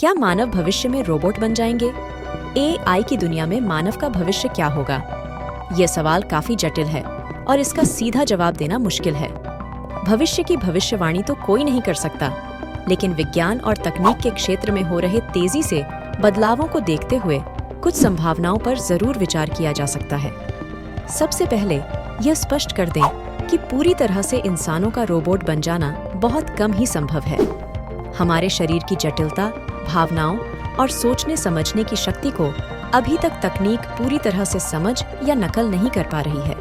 क्या मानव भविष्य में रोबोट बन जाएंगे? एआई की दुनिया में मानव का भविष्य क्या होगा? ये सवाल काफी जटिल है और इसका सीधा जवाब देना मुश्किल है। भविष्य की भविष्यवाणी तो कोई नहीं कर सकता, लेकिन विज्ञान और तकनीक के क्षेत्र में हो रहे तेजी से बदलावों को देखते हुए कुछ संभावनाओं पर जरूर विचार किया जा सकता है। सबसे पहले यह स्पष्ट कर दें कि पूरी तरह से इंसानों का रोबोट बन जाना बहुत कम ही संभव है। हमारे शरीर की जटिलता, भावनाओं और सोचने समझने की शक्ति को अभी तक तकनीक पूरी तरह से समझ या नकल नहीं कर पा रही है।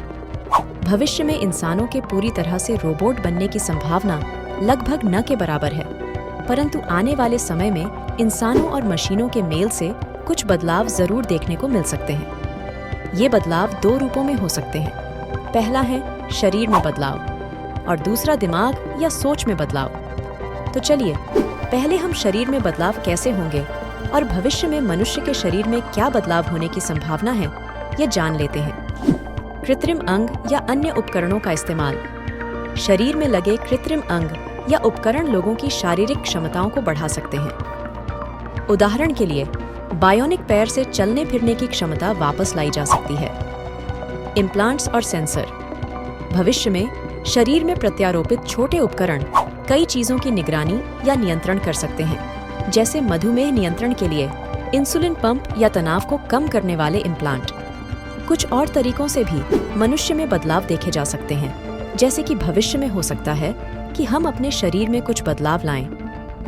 भविष्य में इंसानों के पूरी तरह से रोबोट बनने की संभावना लगभग न के बराबर है, परंतु आने वाले समय में इंसानों और मशीनों के मेल से कुछ बदलाव जरूर देखने को मिल सकते हैं। ये बदलाव दो रूपों में हो सकते हैं। पहला है शरीर में बदलाव और दूसरा दिमाग या सोच में बदलाव। तो चलिए पहले हम शरीर में बदलाव कैसे होंगे और भविष्य में मनुष्य के शरीर में क्या बदलाव होने की संभावना है, ये जान लेते हैं। कृत्रिम अंग या अन्य उपकरणों का इस्तेमाल। शरीर में लगे कृत्रिम अंग या उपकरण लोगों की शारीरिक क्षमताओं को बढ़ा सकते हैं। उदाहरण के लिए बायोनिक पैर से चलने फिरने की क्षमता वापस लाई जा सकती है। इम्प्लांट्स और सेंसर। भविष्य में शरीर में प्रत्यारोपित छोटे उपकरण कई चीजों की निगरानी या नियंत्रण कर सकते हैं, जैसे मधुमेह नियंत्रण के लिए इंसुलिन पंप या तनाव को कम करने वाले इम्प्लांट। कुछ और तरीकों से भी मनुष्य में बदलाव देखे जा सकते हैं, जैसे कि भविष्य में हो सकता है कि हम अपने शरीर में कुछ बदलाव लाएं,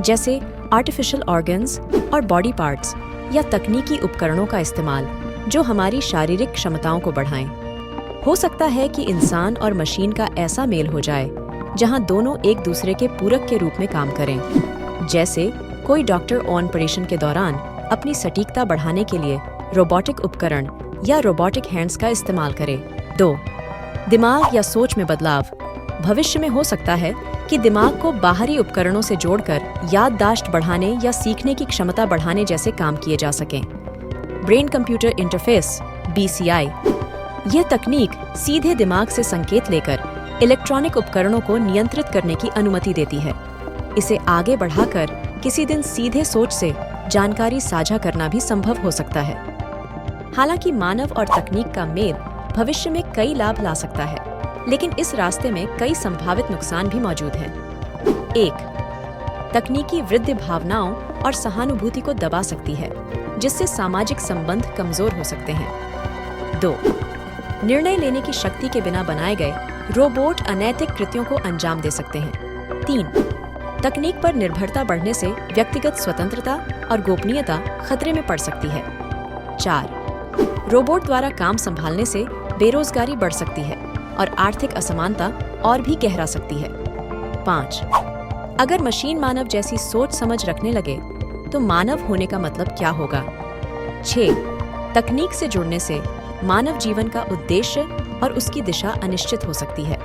जैसे आर्टिफिशियल ऑर्गन्स और बॉडी पार्ट्स या तकनीकी उपकरणों का इस्तेमाल जो हमारी शारीरिक क्षमताओं को बढ़ाएं। हो सकता है कि इंसान और मशीन का ऐसा मेल हो जाए जहां दोनों एक दूसरे के पूरक के रूप में काम करें, जैसे कोई डॉक्टर ऑपरेशन के दौरान अपनी सटीकता बढ़ाने के लिए रोबोटिक उपकरण या रोबोटिक हैंड्स का इस्तेमाल करे। 2. दिमाग या सोच में बदलाव। भविष्य में हो सकता है कि दिमाग को बाहरी उपकरणों से जोड़कर याददाश्त बढ़ाने या सीखने की क्षमता बढ़ाने जैसे काम किए जा सकें। ब्रेन कंप्यूटर इंटरफेस (BCI) यह तकनीक सीधे दिमाग से संकेत लेकर इलेक्ट्रॉनिक उपकरणों को नियंत्रित करने की अनुमति देती है। इसे आगे बढ़ाकर किसी दिन सीधे सोच से जानकारी साझा करना भी संभव हो सकता है। हालांकि मानव और तकनीक का मेल भविष्य में कई लाभ ला सकता है, लेकिन इस रास्ते में कई संभावित नुकसान भी मौजूद हैं। 1. तकनीकी वृद्धि भावनाओं और सहानुभूति को दबा सकती है, जिससे सामाजिक संबंध कमजोर हो सकते हैं। 2. निर्णय लेने की शक्ति के बिना बनाए गए रोबोट अनैतिक कृत्यों को अंजाम दे सकते हैं। 3. तकनीक पर निर्भरता बढ़ने से व्यक्तिगत स्वतंत्रता और गोपनीयता खतरे में पड़ सकती है। 4. रोबोट द्वारा काम संभालने से बेरोजगारी बढ़ सकती है और आर्थिक असमानता और भी गहरा सकती है। 5. अगर मशीन मानव जैसी सोच समझ रखने लगे तो मानव होने का मतलब क्या होगा? 6. तकनीक से जुड़ने से मानव जीवन का उद्देश्य और उसकी दिशा अनिश्चित हो सकती है।